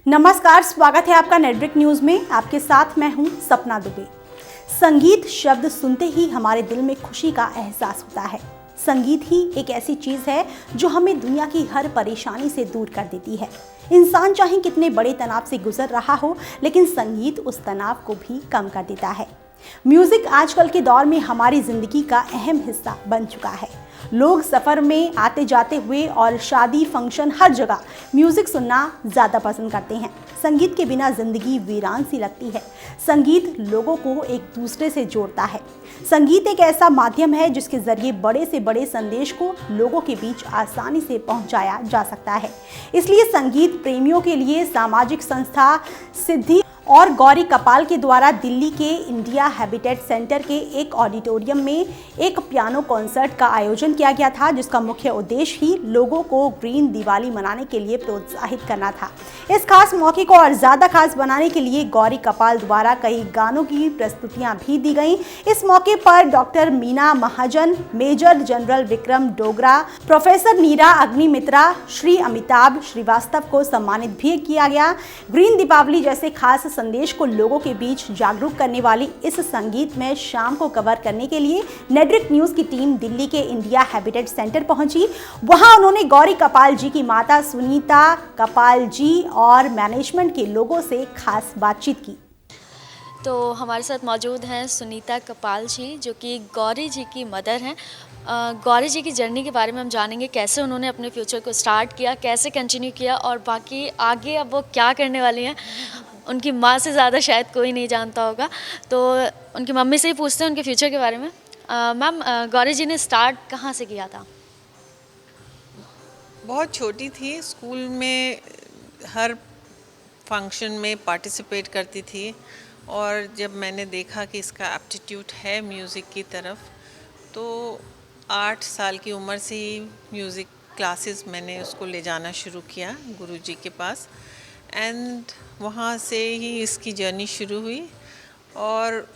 नमस्कार, स्वागत है आपका नेटब्रिक न्यूज में। आपके साथ मैं हूं सपना दुबे। संगीत शब्द सुनते ही हमारे दिल में खुशी का एहसास होता है। संगीत ही एक ऐसी चीज है जो हमें दुनिया की हर परेशानी से दूर कर देती है। इंसान चाहे कितने बड़े तनाव से गुजर रहा हो, लेकिन संगीत उस तनाव को भी कम कर देता है। म्यूजिक आजकल के दौर में हमारी जिंदगी का अहम हिस्सा बन चुका है। लोग सफ़र में आते जाते हुए और शादी फंक्शन हर जगह म्यूज़िक सुनना ज़्यादा पसंद करते हैं। संगीत के बिना ज़िंदगी वीरान सी लगती है। संगीत लोगों को एक दूसरे से जोड़ता है। संगीत एक ऐसा माध्यम है जिसके ज़रिए बड़े से बड़े संदेश को लोगों के बीच आसानी से पहुंचाया जा सकता है। इसलिए संगीत प्रेमियों के लिए सामाजिक संस्था सिद्धि और गौरी कपाल के द्वारा दिल्ली के इंडिया हैबिटेट सेंटर के एक ऑडिटोरियम में एक पियानो कॉन्सर्ट का आयोजन किया गया था, जिसका मुख्य उद्देश्य ही लोगों को ग्रीन दिवाली मनाने के लिए प्रोत्साहित करना था। इस खास मौके को और ज़्यादा खास बनाने के लिए गौरी कपाल द्वारा कई गानों की प्रस्तुतियां भी दी गईं। इस मौके पर doctor Meena Mahajan, major general Vikram Dogra, professor Neera Agnimitra, Shri Amitabh Srivastava को सम्मानित भी किया गया। ग्रीन दीपावली जैसे खास संदेश को लोगों के बीच जागरूक करने वाली इस संगीत में शाम को कवर करने के लिए नेटब्रिक न्यूज की टीम दिल्ली के इंडिया हैबिटेट सेंटर पहुंची। वहां उन्होंने गौरी कपाल जी की माता सुनीता कपाल जी और मैनेजमेंट के लोगों से खास बातचीत की। तो हमारे साथ मौजूद हैं सुनीता कपाल जी, जो कि गौरी जी की मदर हैं। गौरी जी की जर्नी के बारे में हम जानेंगे, कैसे उन्होंने अपने फ्यूचर को स्टार्ट किया, कैसे कंटिन्यू किया और बाकी आगे अब वो क्या करने वाली हैं। उनकी माँ से ज़्यादा शायद कोई नहीं जानता होगा, तो उनकी मम्मी से ही पूछते हैं उनके फ्यूचर के बारे में। मैम, गौरी जी ने स्टार्ट कहाँ से किया था? बहुत छोटी थी, स्कूल में हर फंक्शन में पार्टिसिपेट करती थी और जब मैंने देखा कि इसका एप्टीट्यूड है म्यूज़िक की तरफ, तो 8 साल की उम्र से ही म्यूज़िक क्लासेस मैंने उसको ले जाना शुरू किया गुरुजी के पास एंड वहाँ से ही इसकी जर्नी शुरू हुई। और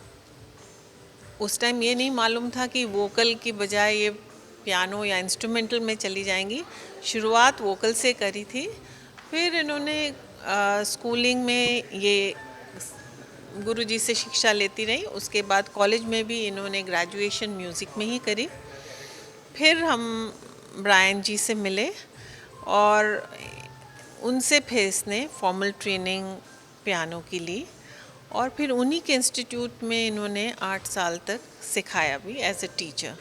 उस टाइम ये नहीं मालूम था कि वोकल की बजाय ये पियानो या इंस्ट्रूमेंटल में चली जाएंगी। शुरुआत वोकल से करी थी, फिर इन्होंने स्कूलिंग में ये गुरुजी से शिक्षा लेती रही। उसके बाद कॉलेज में भी इन्होंने ग्रेजुएशन म्यूज़िक में ही करी। फिर हम ब्रायन जी से मिले और उनसे फिर इसने फॉर्मल ट्रेनिंग पियानो की ली और फिर उन्हीं के इंस्टीट्यूट में इन्होंने 8 साल तक सिखाया भी as a teacher.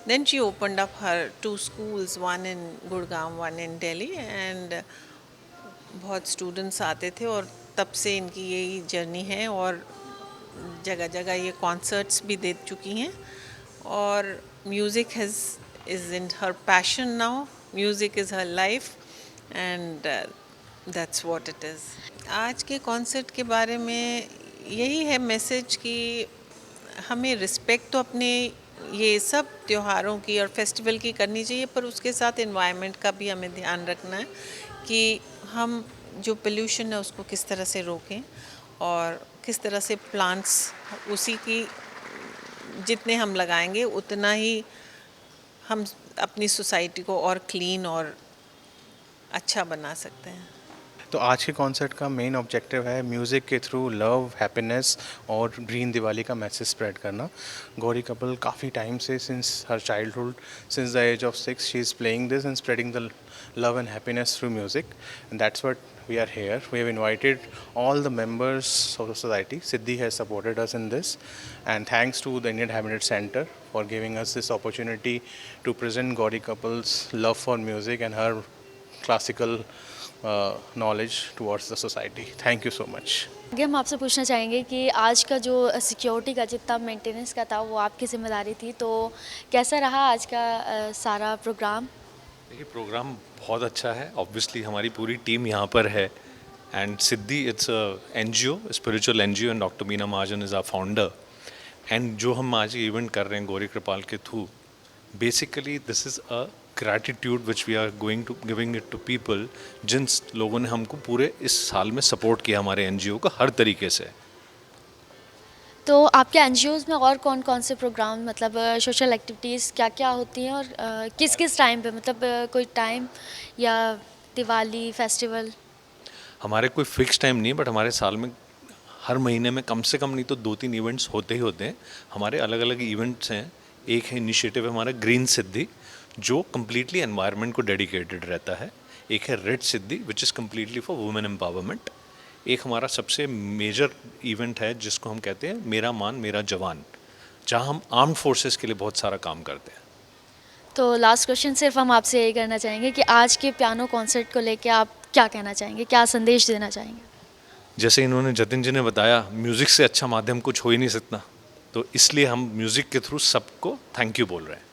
Then she opened up her 2 schools, one in Gurgaon, one in Delhi and बहुत स्टूडेंट्स आते थे और तब से इनकी यही जर्नी है और जगह जगह ये कॉन्सर्ट्स भी दे चुकी हैं और music is in her passion now. Music is her life and that's what it is. आज के कॉन्सर्ट के बारे में यही है मैसेज कि हमें रिस्पेक्ट तो अपने ये सब त्योहारों की और फेस्टिवल की करनी चाहिए, पर उसके साथ एनवायरनमेंट का भी हमें ध्यान रखना है कि हम जो पोल्यूशन है उसको किस तरह से रोकें और किस तरह से प्लांट्स उसी की जितने हम लगाएंगे उतना ही हम अपनी सोसाइटी को और क्लीन और अच्छा बना सकते हैं। तो आज के कॉन्सर्ट का मेन ऑब्जेक्टिव है म्यूज़िक के थ्रू लव, हैप्पीनेस और ग्रीन दिवाली का मैसेज स्प्रेड करना। गौरी कपल काफ़ी टाइम से, since her childhood, since the age of 6, she is playing this and spreading the love and happiness through music, and that's what we are here. We have invited all the members of the society. Siddhi has supported us in this, and thanks to the Indian Habitat Center for giving us this opportunity to present Gauri couple's love for music and her classical knowledge towards the society. Thank you so much. आगे हम आपसे पूछना चाहेंगे कि आज का जो security का जितना मेंटेनेंस का था वो आपकी जिम्मेदारी थी, तो कैसा रहा आज का सारा प्रोग्राम? देखिए, प्रोग्राम बहुत अच्छा है। ऑब्वियसली हमारी पूरी टीम यहाँ पर है and Siddhi it's a NGO, spiritual NGO, and doctor Meena Mahajan is our founder. And जो हम आज इवेंट कर रहे हैं गौरी कृपाल के through, basically this is a gratitude which we are going to giving it to people, जिन लोगों ने हमको पूरे इस साल में सपोर्ट किया हमारे एनजीओ का हर तरीके से। तो आपके एनजीओज़ में और कौन कौन से प्रोग्राम, मतलब सोशल एक्टिविटीज़ क्या क्या होती हैं और किस किस टाइम पे, मतलब कोई टाइम या दिवाली फेस्टिवल? हमारे कोई फिक्स टाइम नहीं है, बट हमारे साल में हर महीने में कम से कम नहीं तो 2-3 इवेंट्स होते ही होते हैं। हमारे अलग अलग इवेंट्स हैं। एक है इनिशिएटिव हमारा ग्रीन सिद्धि, जो कम्प्लीटली एनवायरनमेंट को डेडिकेटेड रहता है। एक है red Siddhi which is completely for women empowerment. एक हमारा सबसे मेजर इवेंट है जिसको हम कहते हैं मेरा मान मेरा जवान, जहां हम आर्म्ड फोर्सेस के लिए बहुत सारा काम करते हैं। तो लास्ट क्वेश्चन सिर्फ हम आपसे यही करना चाहेंगे कि आज के पियानो कॉन्सर्ट को लेके आप क्या कहना चाहेंगे, क्या संदेश देना चाहेंगे? जैसे इन्होंने जतिन जी ने बताया, म्यूज़िक से अच्छा माध्यम कुछ हो ही नहीं सकता, तो इसलिए हम म्यूज़िक के थ्रू सबको थैंक यू बोल रहे हैं।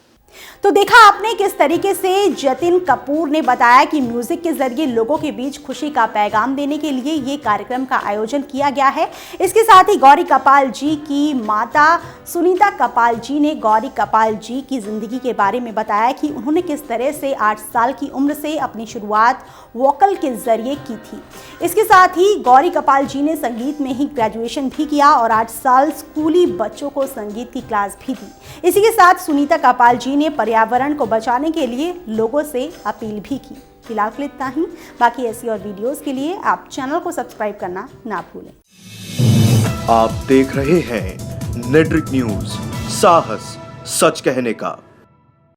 तो देखा आपने किस तरीके से जतिन कपूर ने बताया कि म्यूजिक के जरिए लोगों के बीच खुशी का पैगाम देने के लिए ये कार्यक्रम का आयोजन किया गया है। इसके साथ ही गौरी कपाल जी की माता सुनीता कपाल जी ने गौरी कपाल जी की जिंदगी के बारे में बताया कि उन्होंने किस तरह से 8 साल की उम्र से अपनी शुरुआत वोकल के जरिए की थी। इसके साथ ही गौरी कपाल जी ने संगीत में ही ग्रेजुएशन भी किया और 8 साल स्कूली बच्चों को संगीत की क्लास भी दी। इसी के साथ सुनीता कपाल जी ने पर्यावरण को बचाने के लिए लोगों से अपील भी की। फिलहाल के लिए इतना ही। बाकी ऐसी और वीडियोस के लिए आप चैनल को सब्सक्राइब करना ना भूलें। आप देख रहे हैं नेट्रिक न्यूज, साहस सच कहने का।